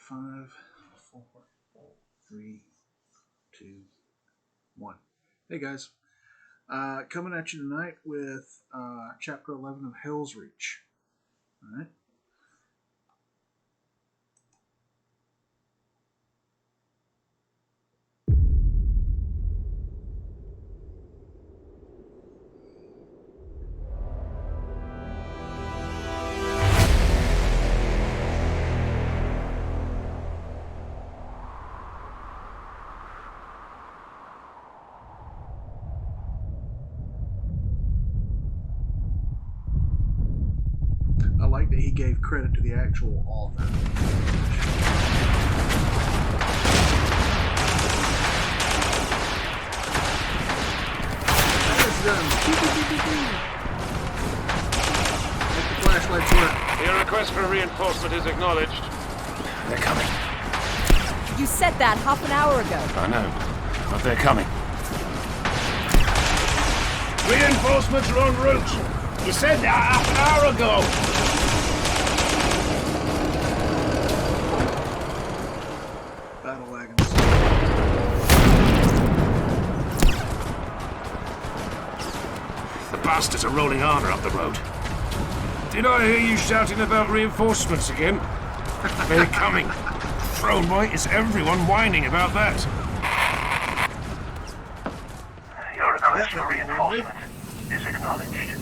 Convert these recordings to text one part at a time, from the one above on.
5, 4, 3, 2, 1. Hey guys, coming at you tonight with Chapter 11 of Helsreach. All right. I like that he gave credit to the actual author. Make the flashlights work. Your request for reinforcement is acknowledged. They're coming. You said that half an hour ago. I know, but they're coming. Reinforcements are en route. You said that half an hour ago. Battle wagons. The bastards are rolling armor up the road. Did I hear you shouting about reinforcements again? They're coming. Thrown white is everyone whining about that. Your request for reinforcement is acknowledged.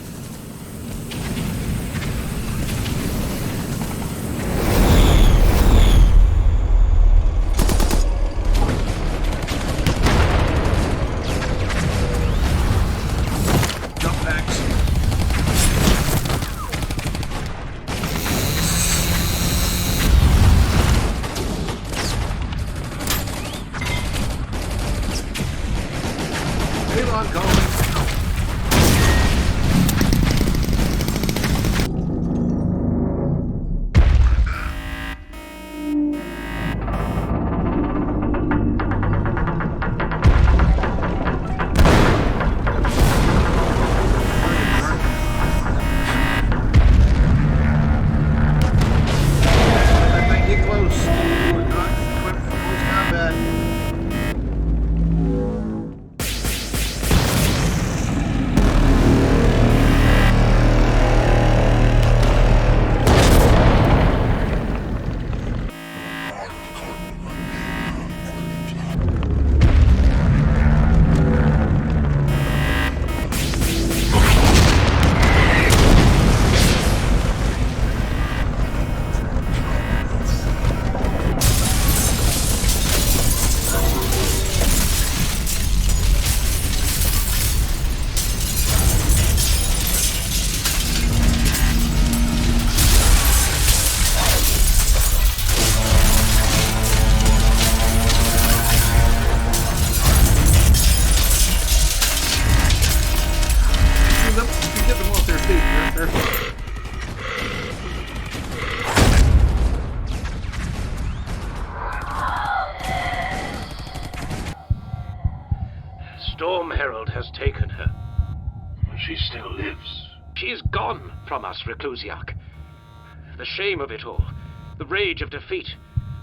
Storm Herald has taken her. She still lives. She's gone from us, Helsreach. The shame of it all, the rage of defeat.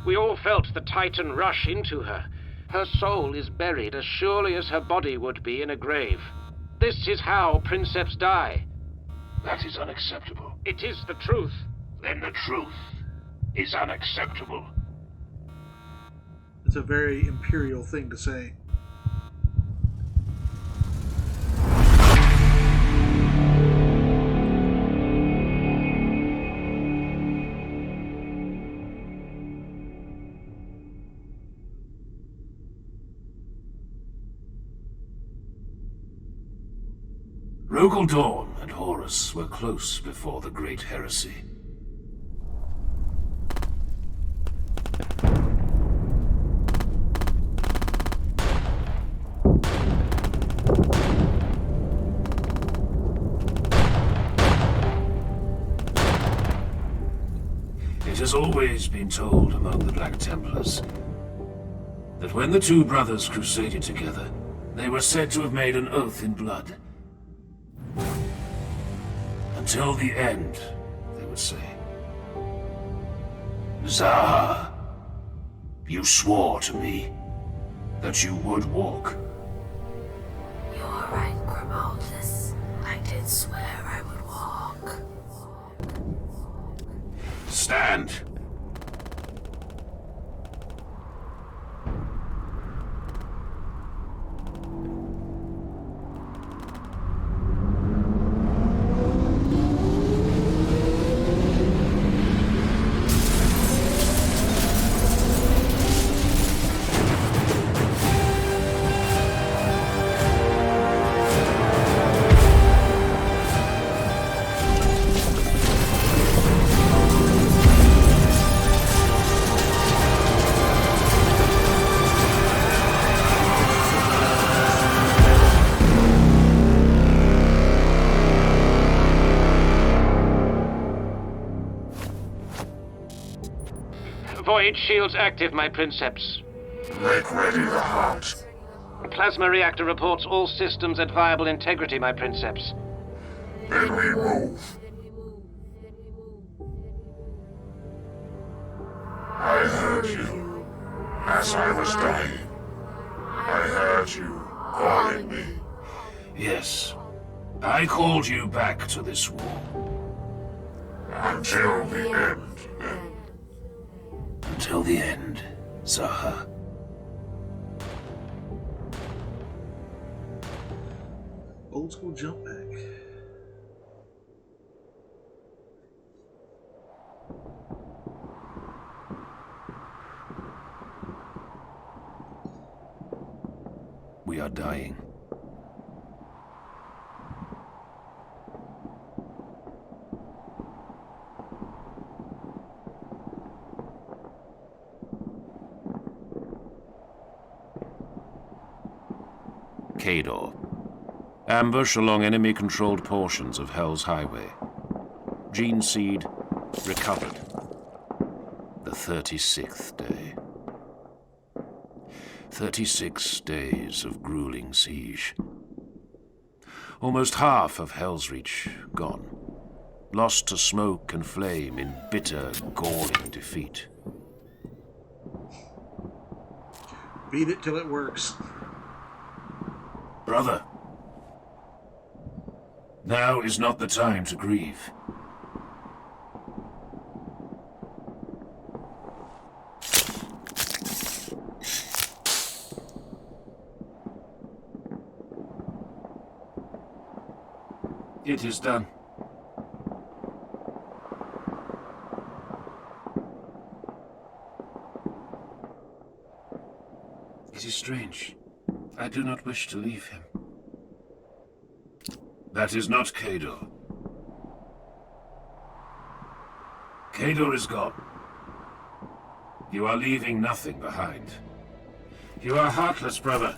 We all felt the Titan rush into her. Her soul is buried as surely as her body would be in a grave. This is how princeps die. That is unacceptable. It is the truth. Then the truth is unacceptable. It's a very imperial thing to say. Rogaldorn and Horus were close before the Great Heresy. It has always been told among the Black Templars that when the two brothers crusaded together, they were said to have made an oath in blood. Until the end, they would say. Zaha, You swore to me that you would walk. You're right, Grimaldus. I did swear I would walk. Stand. Void shields active, my princeps. Make ready the hunt. Plasma reactor reports all systems at viable integrity, my princeps. Then we move. I heard you as I was dying. I heard you calling me. Yes, I called you back to this war. Until the end, then. Until the end, Zaha. Old school jump back. We are dying. Kador. Ambush along enemy-controlled portions of Hell's Highway. Gene seed recovered. The 36th day. 36 days of grueling siege. Almost half of Helsreach gone. Lost to smoke and flame in bitter, galling defeat. Beat it till it works. Brother, now is not the time to grieve. It is done. It is strange. I do not wish to leave him. That is not Kador. Kador is gone. You are leaving nothing behind. You are heartless, brother.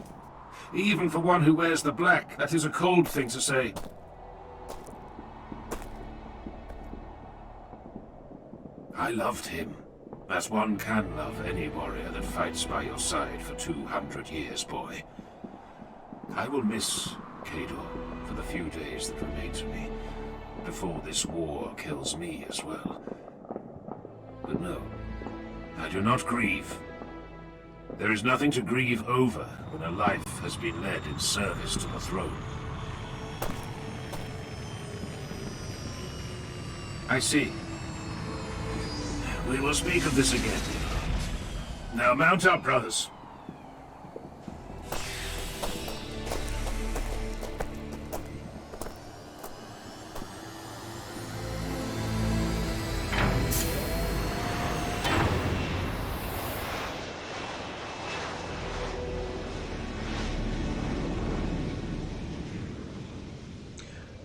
Even for one who wears the black, that is a cold thing to say. I loved him, as one can love any warrior that fights by your side for 200 years, boy. I will miss Kador for the few days that remain to me, before this war kills me as well. But no, I do not grieve. There is nothing to grieve over when a life has been led in service to the throne. I see. We will speak of this again. Now mount up, brothers.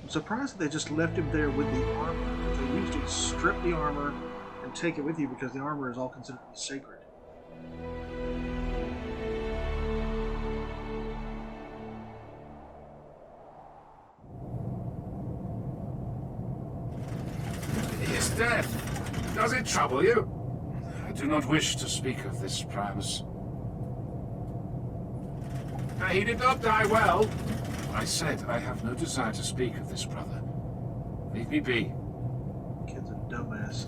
I'm surprised that they just left him there with the armor. They usually strip the armor and take it with you because the armor is all considered to be sacred. His death. Does it trouble you? I do not wish to speak of this, Primus. He did not die well. I said I have no desire to speak of this, brother. Leave me be. Kid's a dumbass.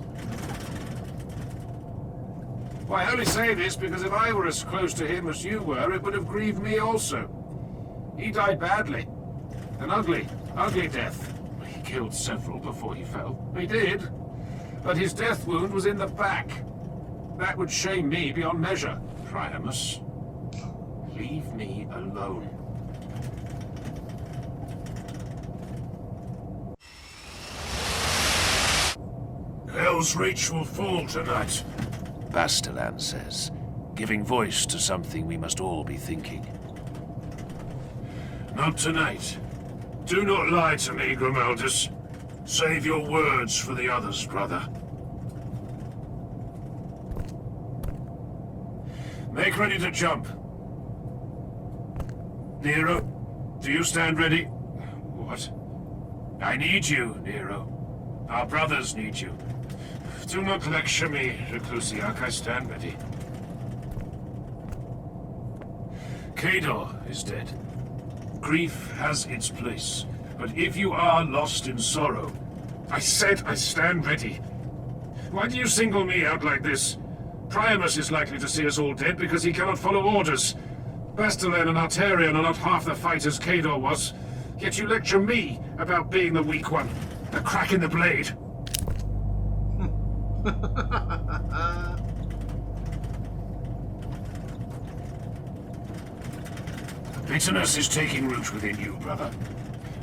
Why, I only say this because if I were as close to him as you were, it would have grieved me also. He died badly. An ugly, ugly death. He killed several before he fell. He did. But his death wound was in the back. That would shame me beyond measure. Priamus, leave me alone. Helsreach will fall tonight, Bastilan says, giving voice to something we must all be thinking. Not tonight. Do not lie to me, Grimaldus. Save your words for the others, brother. Make ready to jump. Nero, do you stand ready? What? I need you, Nero. Our brothers need you. Do not lecture me, Helsreach. I stand ready. Cador is dead. Grief has its place, but if you are lost in sorrow, I said I stand ready. Why do you single me out like this? Priamus is likely to see us all dead because he cannot follow orders. Bastilan and Arterion are not half the fighters Cador was, yet you lecture me about being the weak one, the crack in the blade. Bitterness is taking root within you, brother.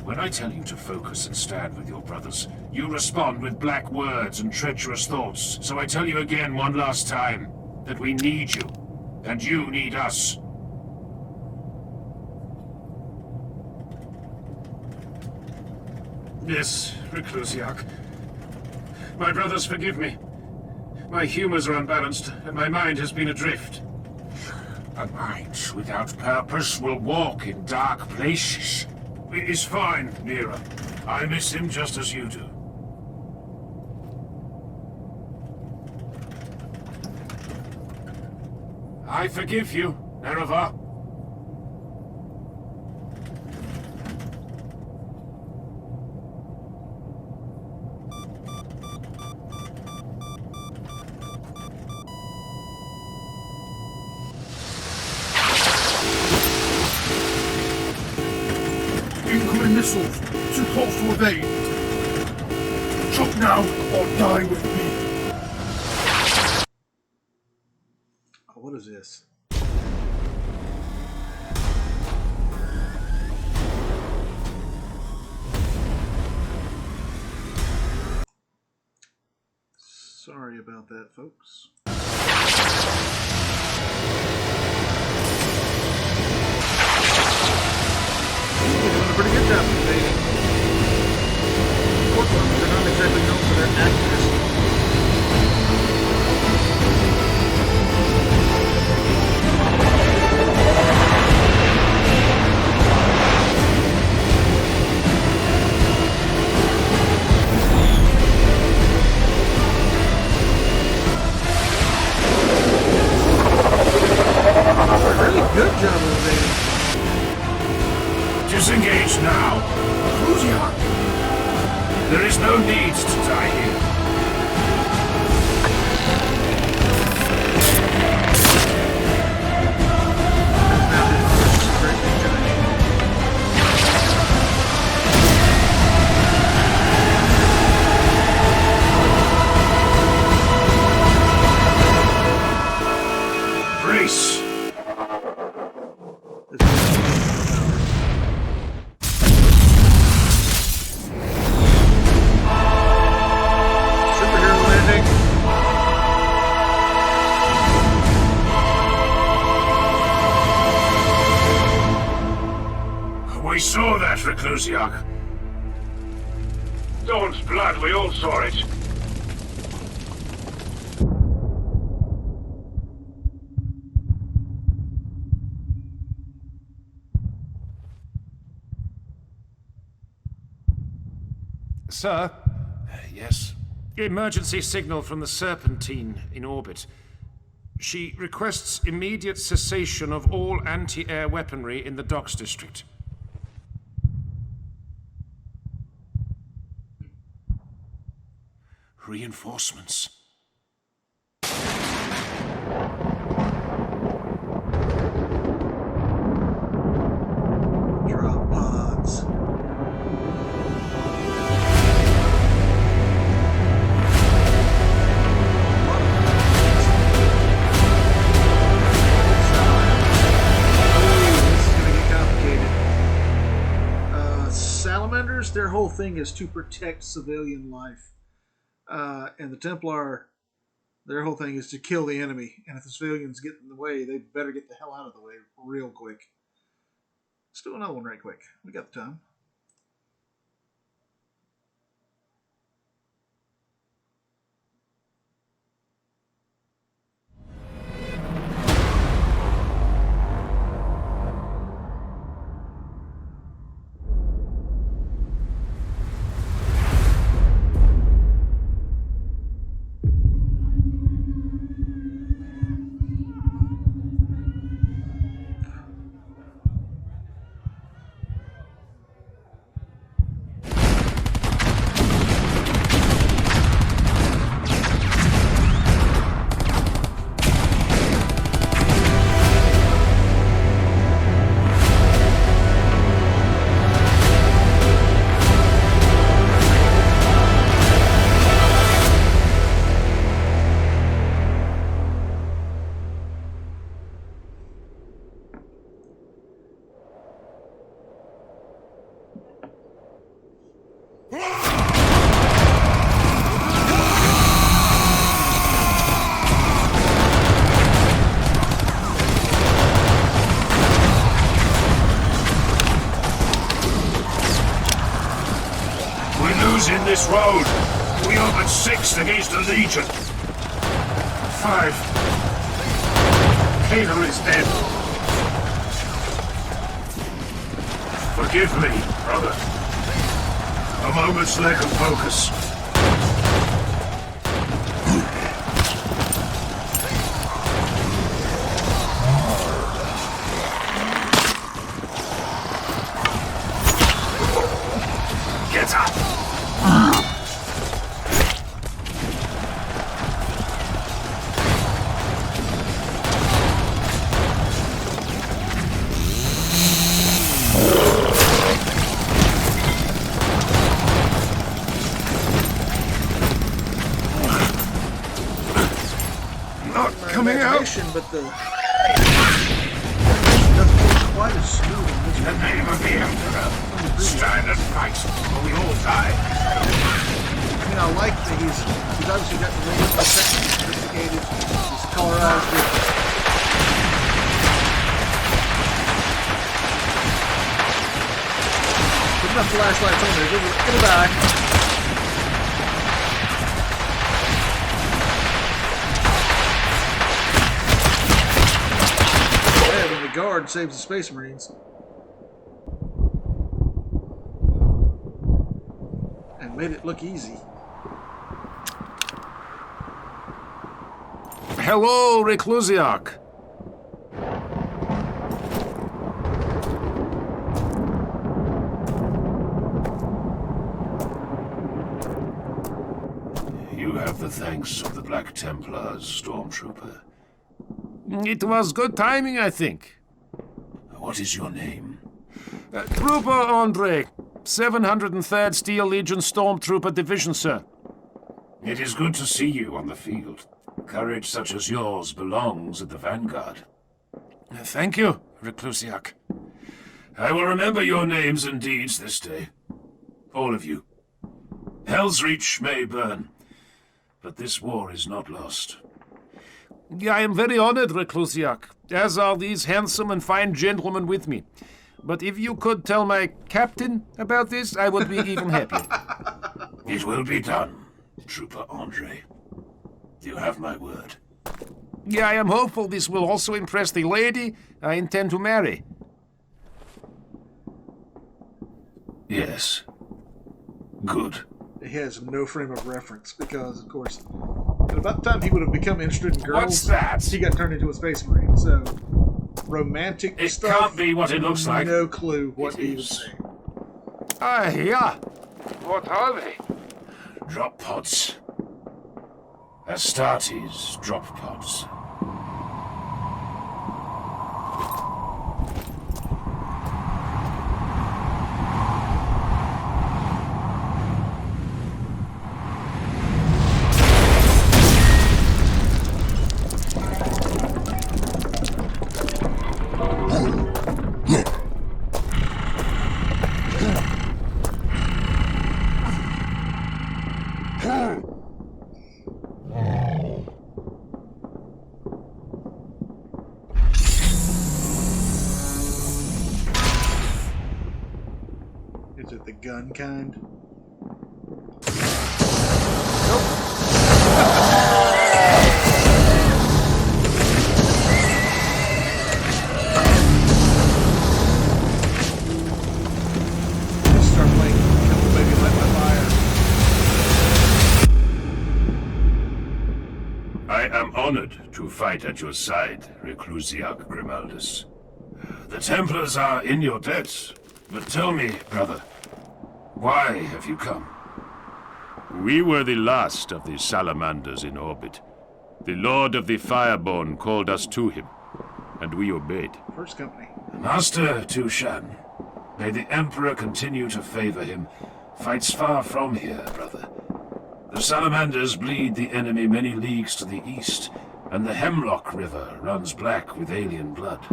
When I tell you to focus and stand with your brothers, you respond with black words and treacherous thoughts. So I tell you again one last time, that we need you, and you need us. Yes, Helsreach. My brothers, forgive me. My humors are unbalanced, and my mind has been adrift. A mind without purpose will walk in dark places. It is fine, Nero. I miss him just as you do. I forgive you, Nerevar. Incoming missiles! Too close to evade! Jump now, or die with me! Oh, what is this? Sorry about that, folks. Doing a pretty good job of evading. Orc ones are not exactly known for their accuracy. Really good job of evading. Disengage now. Helsreach! There is no need to die here. Now this is a great big giant. Brace. Superhero landing. We saw that, Helsreach. Dawn's blood, we all saw it. Sir? Yes? Emergency signal from the Serpentine in orbit. She requests immediate cessation of all anti-air weaponry in the docks district. Reinforcements. their whole thing is to protect civilian life. And the Templar, their whole thing is to kill the enemy. And if the civilians get in the way, they better get the hell out of the way real quick. Let's do another one right quick. We got the time. In this road, we are but 6 against a legion. 5. Cador is dead. Forgive me, brother. A moment's lack of focus. Get up! But the doesn't go quite as smooth on this In the one. name of the Emperor, stand and fight, or we all die. I mean, I like that he's obviously got the laser protection, sophisticated, he's colorized it. Put enough flashlights on there, it'll die. Guard saves the Space Marines. And made it look easy. Hello, Helsreach. You have the thanks of the Black Templars, Stormtrooper. It was good timing, I think. What is your name? Trooper Andre, 703rd Steel Legion Stormtrooper Division, sir. It is good to see you on the field. Courage such as yours belongs at the vanguard. Thank you, Helsreach. I will remember your names and deeds this day. All of you. Helsreach may burn, but this war is not lost. I am very honored, Helsreach, as are these handsome and fine gentlemen with me. But if you could tell my captain about this, I would be even happier. It will be done, Trooper Andre. You have my word. I am hopeful this will also impress the lady I intend to marry. Yes. Good. He has no frame of reference because, of course, at about the time he would have become interested in girls, What's that? he got turned into a Space Marine. So, romantic It stuff. can't be what it looks like. No clue what It he was is. saying. Yeah. What are they? Drop pods. Astartes drop pods. it the gun kind? Start playing Kill the Baby Light My Fire. I am honored to fight at your side, Helsreach Grimaldus. The Templars are in your debt, but tell me, brother, why have you come? We were the last of the salamanders in orbit. The Lord of the Fireborn called us to him, and we obeyed. First company. Master Tushan, may the Emperor continue to favor him, fights far from here, brother. The salamanders bleed the enemy many leagues to the east, and the Hemlock River runs black with alien blood.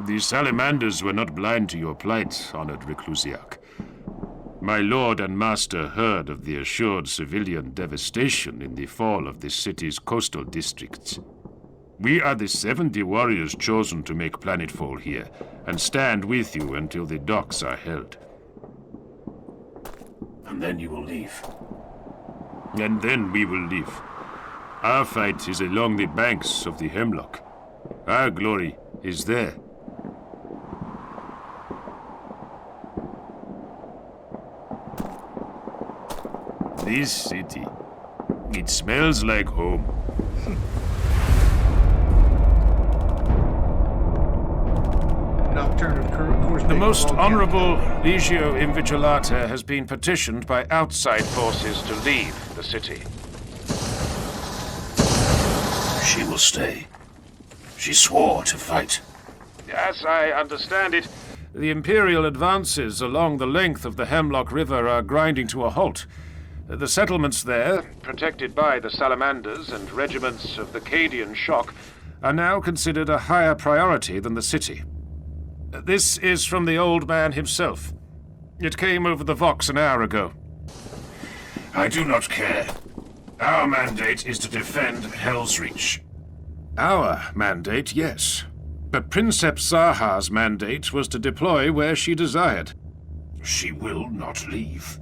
The salamanders were not blind to your plight, honored Helsreach. My lord and master heard of the assured civilian devastation in the fall of the city's coastal districts. We are the 70 warriors chosen to make planetfall here, and stand with you until the docks are held. And then you will leave. And then we will leave. Our fight is along the banks of the Hemlock. Our glory is there. This city, it smells like home. Nocturne of course. The most honorable Legio Invigilata has been petitioned by outside forces to leave the city. She will stay. She swore to fight. As I understand it, the Imperial advances along the length of the Hemlock River are grinding to a halt. The settlements there, protected by the Salamanders and regiments of the Cadian Shock, are now considered a higher priority than the city. This is from the old man himself. It came over the Vox an hour ago. I do not care. Our mandate is to defend Helsreach. Our mandate, yes. But Princeps Zaha's mandate was to deploy where she desired. She will not leave.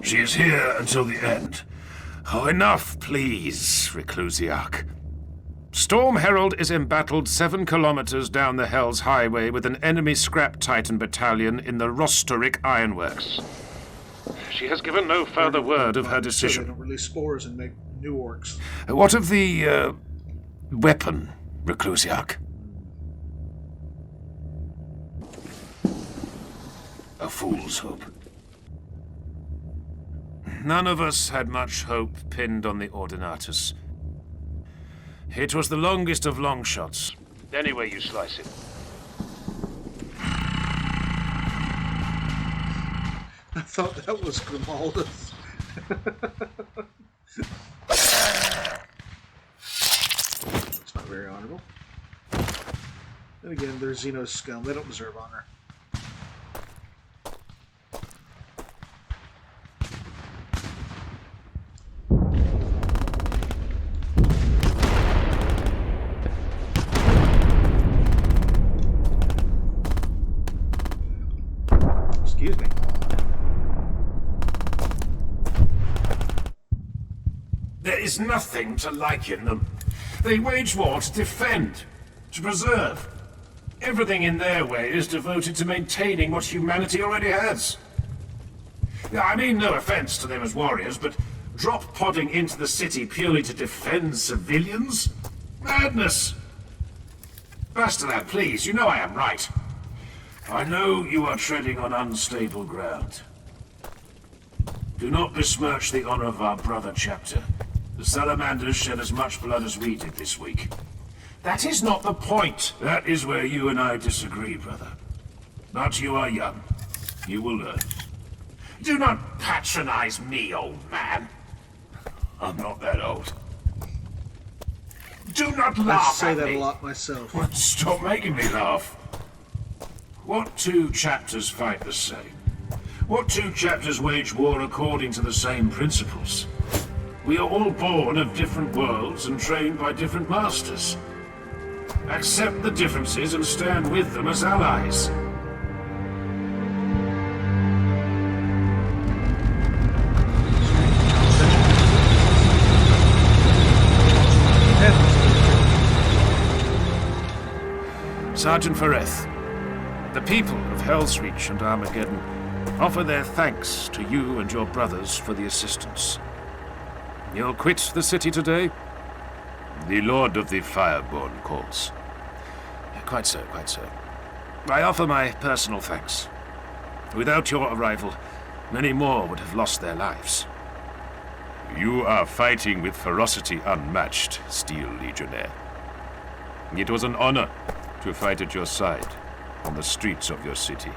She is here until the end. Oh, enough, please, Helsreach. Storm Herald is embattled 7 kilometers down the Hell's Highway with an enemy scrap Titan battalion in the Rostoric Ironworks. She has given no further word of her So they decision. don't release spores and make new orcs. What of the, weapon, Helsreach? A fool's hope. None of us had much hope pinned on the Ordinatus. It was the longest of long shots, any way you slice it. I thought that was Grimaldus. It's not very honorable. Then again, they're Xenos scum. They don't deserve honor. Excuse me. There is nothing to like in them. They wage war to defend, to preserve. Everything in their way is devoted to maintaining what humanity already has. I mean no offense to them as warriors, but drop-podding into the city purely to defend civilians? Madness! Bastard, please, you know I am right. I know you are treading on unstable ground. Do not besmirch the honor of our brother chapter. The Salamanders shed as much blood as we did this week. That is not the point. That is where you and I disagree, brother. But you are young. You will learn. Do not patronize me, old man. I'm not that old. Do not I laugh say at that me. a lot myself. Stop making me laugh. What two chapters fight the same? What two chapters wage war according to the same principles? We are all born of different worlds and trained by different masters. Accept the differences and stand with them as allies. Sergeant Fereth, the people of Helsreach and Armageddon offer their thanks to you and your brothers for the assistance. You'll quit the city today? The Lord of the Fireborn calls. Quite so, quite so. I offer my personal thanks. Without your arrival, many more would have lost their lives. You are fighting with ferocity unmatched, Steel Legionnaire. It was an honor to fight at your side on the streets of your city.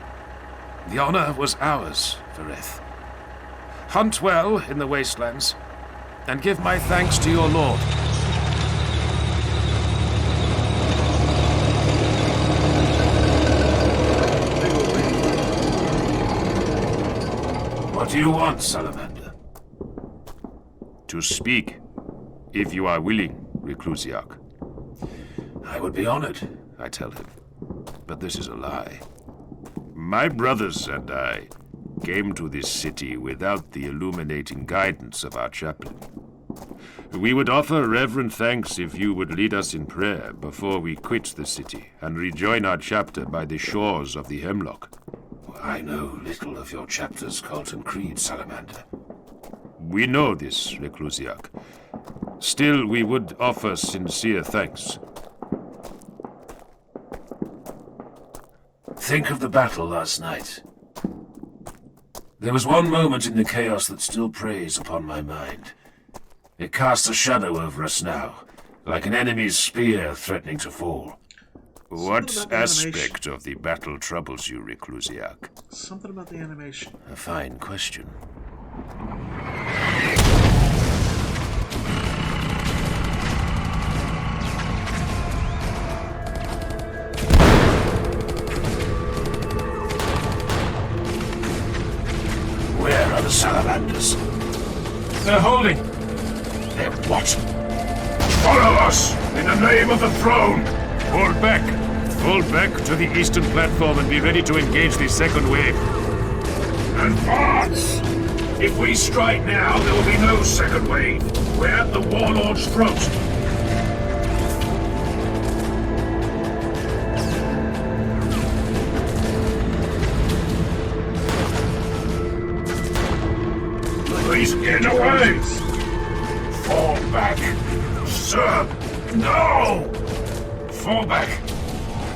The honor was ours, Fereth. Hunt well in the wastelands, and give my thanks to your lord. What do you want, Salamander? To speak, if you are willing, Reclusiac. I would be honored, I tell him. But this is a lie. My brothers and I came to this city without the illuminating guidance of our chaplain. We would offer reverent thanks if you would lead us in prayer before we quit the city and rejoin our chapter by the shores of the Hemlock. I know little of your chapter's cult and creed, Salamander. We know this, Reclusiac. Still, we would offer sincere thanks. Think of the battle last night. There was one moment in the chaos that still preys upon my mind. It casts a shadow over us now, like an enemy's spear threatening to fall. What aspect of the battle troubles you, Reclusiac? Something about the animation. A fine question. Where are the salamanders? They're holding. They're what? Follow us in the name of the throne. Fall back! Fall back to the eastern platform and be ready to engage the second wave. Advance! If we strike now, there will be no second wave. We're at the warlord's throat. Please get away! Fall back! Sir! No! Fall back!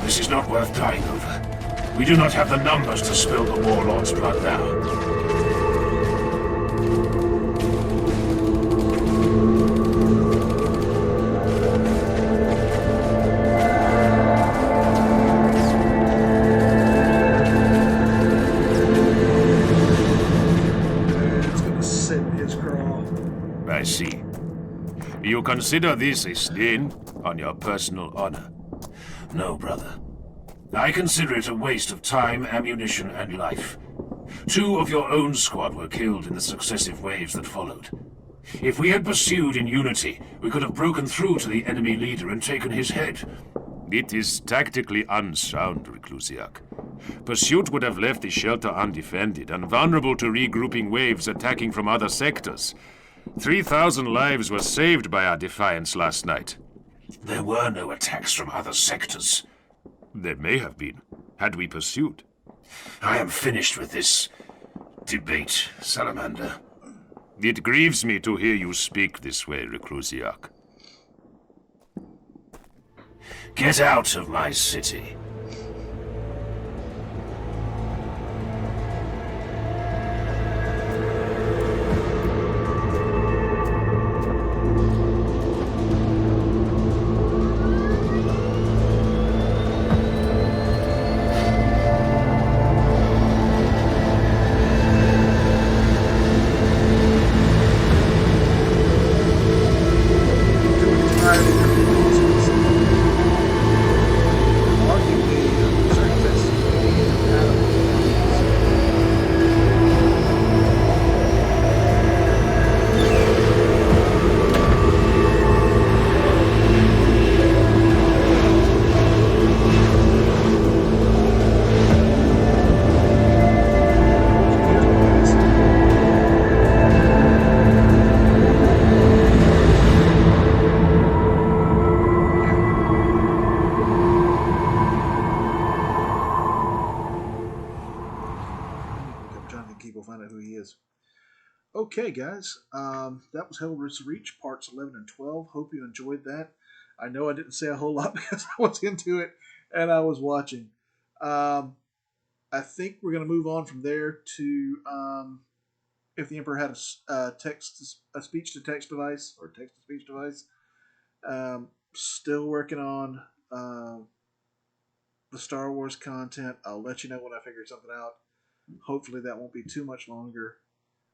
This is not worth dying over. We do not have the numbers to spill the warlord's blood now. It's gonna sit in his craw. I see. You consider this a stain on your personal honor? No, brother. I consider it a waste of time, ammunition, and life. 2 of your own squad were killed in the successive waves that followed. If we had pursued in unity, we could have broken through to the enemy leader and taken his head. It is tactically unsound, Reclusiac. Pursuit would have left the shelter undefended and vulnerable to regrouping waves attacking from other sectors. 3,000 lives were saved by our defiance last night. There were no attacks from other sectors. There may have been, had we pursued. I am finished with this debate, Salamander. It grieves me to hear you speak this way, Reclusiac. Get out of my city. Doing entirely different things. Argue we'll find out who he is. Okay, guys, that was Helsreach parts 11 and 12. Hope you enjoyed that. I know I didn't say a whole lot because I was into it and I was watching. I think we're going to move on from there to if the Emperor had a speech to text device or text to speech device. Still working on the Star Wars content. I'll let you know when I figure something out. Hopefully that won't be too much longer.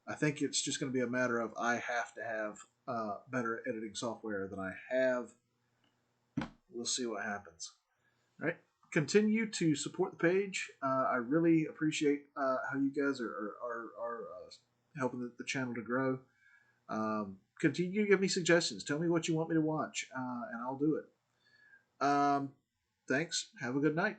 I think it's just going to be a matter of I have to have better editing software than I have. We'll see what happens. All right. Continue to support the page. I really appreciate how you guys are helping the channel to grow. Continue to give me suggestions. Tell me what you want me to watch, and I'll do it. Thanks. Have a good night.